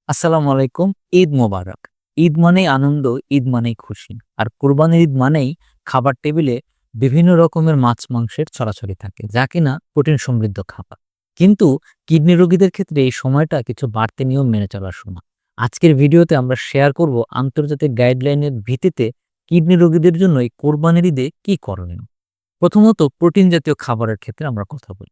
আসসালামু আলাইকুম। ঈদ মোবারক। ঈদ মানেই আনন্দ, ঈদ মানেই খুশি। আর কোরবানির ঈদ মানেই খাবার টেবিলে বিভিন্ন রকমের মাছ-মাংসের ছড়াছড়ি থাকে, যা কিনা প্রোটিন সমৃদ্ধ খাবার। কিন্তু কিডনি রোগীদের ক্ষেত্রে এই সময়টা কিছু বাড়তি নিয়ম মেনে চলার সময়। আজকের ভিডিওতে আমরা শেয়ার করব আন্তর্জাতিক গাইডলাইনের ভিত্তিতে কিডনি রোগীদের জন্য এই কোরবানির ঈদে কি করণীয়। প্রথমত প্রোটিন জাতীয় খাবারের ক্ষেত্রে আমরা কথা বলি।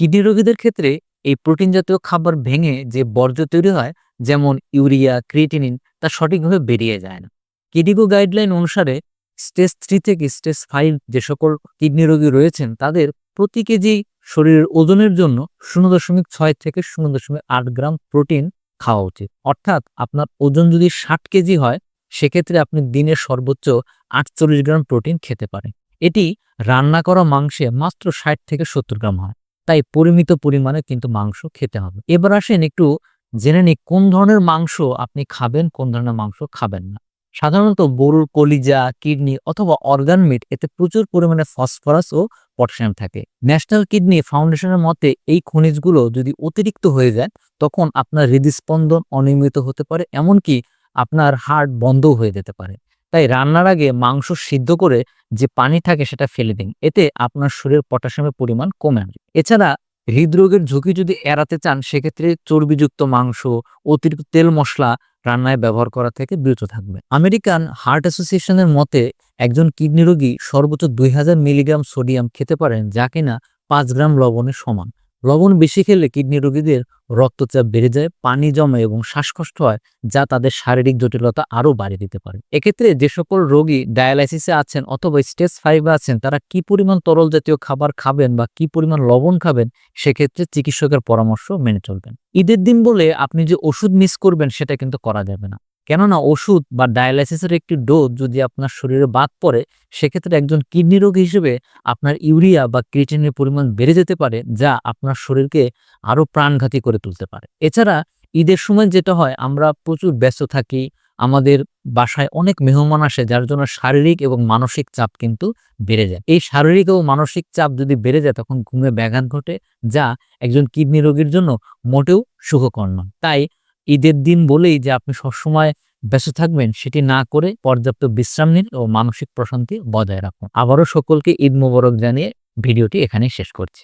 কিডনি রোগীদের ক্ষেত্রে এই প্রোটিন জাতীয় খাবার ভেঙে যে বর্জ্য তৈরি হয়, যেমন ইউরিয়া, ক্রিয়েটিনিন, তা সঠিকভাবে বেরিয়ে যায় না। কিডিগো গাইডলাইন অনুসারে স্টেজ 3 থেকে স্টেজ 5 যে সকল কিডনি রোগী রয়েছেন তাদের প্রতি কেজি শরীরের ওজনের জন্য 0.6 থেকে 0.8 গ্রাম প্রোটিন খাওয়া উচিত। অর্থাৎ আপনার ওজন যদি 60 কেজি হয়, সেক্ষেত্রে আপনি দিনে সর্বোচ্চ 48 গ্রাম প্রোটিন খেতে পারেন। এটি রান্না করা মাংসে মাত্র 60 থেকে 70 গ্রাম হয়। তাই পরিমিত পরিমাণে কিন্তু মাংস খেতে হবে। এবার আসেন একটু জেনে নিই কোন ধরনের মাংস আপনি খাবেন, কোন ধরনের মাংস খাবেন না। সাধারণত গরুর কলিজা, কিডনি অথবা অর্গান মিট এতে প্রচুর পরিমাণে ফসফরাস ও পটাশিয়াম থাকে। ন্যাশনাল কিডনি ফাউন্ডেশনের মতে এই খনিজগুলো যদি অতিরিক্ত হয়ে যায়, তখন আপনার হৃদস্পন্দন অনিয়মিত হতে পারে, এমনকি আপনার হার্ট বন্ধও হয়ে যেতে পারে। তাই রান্নার আগে মাংস সিদ্ধ করে যে পানি থাকে সেটা ফেলে দিন। এতে আপনার শরীরের পটাশিয়ামের পরিমাণ কমে আসবে। এছাড়া হৃদরোগের ঝুঁকি যদি এড়াতে চান, সেক্ষেত্রে চর্বিযুক্ত মাংস, অতিরিক্ত তেল মসলা রান্নায় ব্যবহার করা থেকে বিরত থাকবে। আমেরিকান হার্ট অ্যাসোসিয়েশনের মতে একজন কিডনি রোগী সর্বোচ্চ 2000 মিলিগ্রাম সোডিয়াম খেতে পারেন, যা কিনা 5 গ্রাম লবণের সমান। লবণ বেশি খেলে কিডনি রোগীদের রক্তচাপ বেড়ে যায়, পানি জমে এবং শ্বাসকষ্ট হয়, যা তাদের শারীরিক জটিলতা আরও বাড়িয়ে দিতে পারে। এক্ষেত্রে যে সকল রোগী ডায়ালাইসিসে আছেন অথবা স্টেজ 5 এ আছেন, তারা কি পরিমাণ তরল জাতীয় খাবার খাবেন বা কি পরিমাণ লবণ খাবেন, সেক্ষেত্রে চিকিৎসকের পরামর্শ মেনে চলবেন। ঈদের দিন বলে আপনি যে ওষুধ মিস করবেন সেটা কিন্তু করা যাবে না। কেননা ওষুধ বা ডায়ালাইসিসের একটি ডোজ যদি আপনার শরীরে বাদ পড়ে, সেক্ষেত্রে একজন কিডনি রোগী হিসেবে আপনার ইউরিয়া বা ক্রিয়েটিনের পরিমাণ বেড়ে যেতে পারে, যা আপনার শরীরকে আরো প্রাণঘাতী করে তুলতে পারে। এছাড়া ঈদের সময় যেটা হয়, আমরা প্রচুর ব্যস্ত থাকি, আমাদের বাসায় অনেক মেহমান আসে, যার জন্য শারীরিক এবং মানসিক চাপ কিন্তু বেড়ে যায়। এই শারীরিক এবং মানসিক চাপ যদি বেড়ে যায়, তখন ঘুমে ব্যাঘাত ঘটে, যা একজন কিডনি রোগীর জন্য মোটেও সুখকর নয়। তাই ঈদের দিন বলেই যে আপনি সবসময় ব্যস্ত থাকবেন সেটি না করে পর্যাপ্ত বিশ্রাম নিন ও মানসিক প্রশান্তি বজায় রাখুন। আবারও সকলকে ঈদ মোবারক জানিয়ে ভিডিওটি এখানেই শেষ করছি।